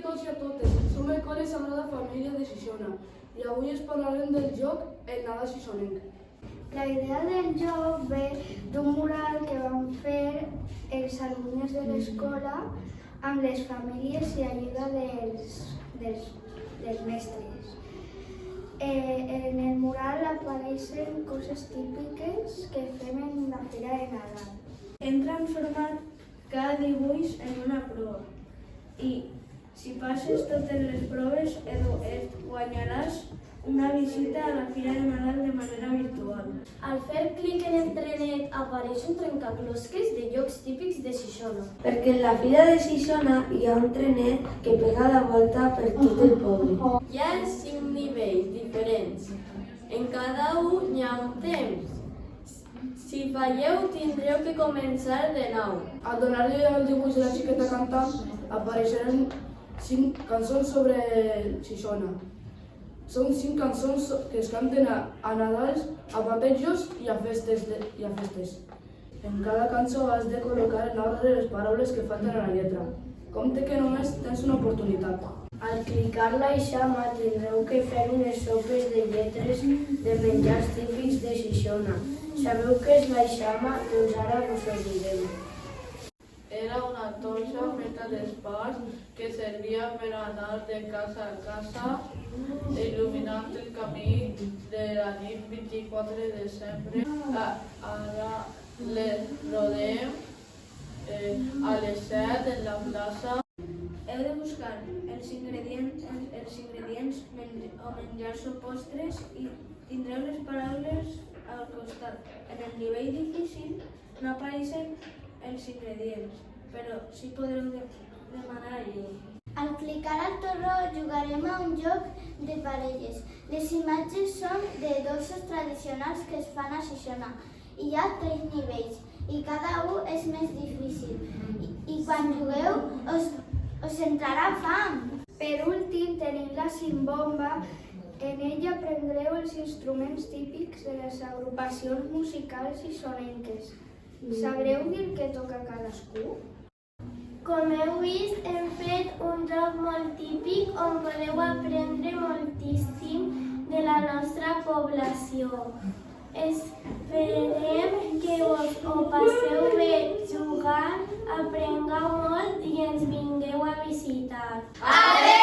tots i a totes, som el Col·le Sagrada Família de Xixona i avui us parlarem del joc El Nadal xixonenc. La idea del joc ve d'un mural que van fer els alumnes de l'escola amb les famílies i ajuda dels mestres. En el mural apareixen coses típiques que fem en la fira de Nadal. Hem transformat cada dibuix en una prova i si passes totes les proves et guanyaràs una visita a la fira de Nadal de manera virtual. Al fer clic en Entrenet apareix un trencaclosques de llocs típics de Xixona. Perquè en la fira de Xixona hi ha un trenet que pega la volta per tot el poble. Hi ha 5 nivells diferents. En cada un hi ha un temps. Si falleu, tindreu que començar de nou. Al donar-li el dibuix de la xiqueta cantant, apareixeran 5 cançons sobre Xixona. Són 5 cançons que es canten a Nadals, a batejos i a festes. En cada cançó has de col·locar en ordre les paraules que falten a la lletra. Compte que només tens una oportunitat. Al clicar la ixama tindreu que fer unes sopes de lletres de menjars típics de Xixona. Sabeu què és la ixama? Doncs ara us ho direm. Era una torxa feta d'espars que servia per anar de casa a casa il·luminant el camí de la nit 24 de desembre. Ara les rodem a les 7 en la plaça. Heu de buscar els ingredients o menjars o postres i tindreu les paraules al costat. En el nivell difícil no apareixen els ingredients, però sí podreu demanar ajuda. Al clicar al torró jugarem a un joc de parelles. Les imatges són de dolços tradicionals que es fan a Xixona. Hi ha 3 nivells i cada un és més difícil. I quan jugueu us entrarà fam. Per últim tenim la simbomba. En ella aprendreu els instruments típics de les agrupacions musicals xixonenques. Sabreu dir què toca cadascú? Com heu vist, hem fet un joc molt típic on podeu aprendre moltíssim de la nostra població. Esperem que us ho passeu bé jugant, aprengueu molt i ens vingueu a visitar. Adeu!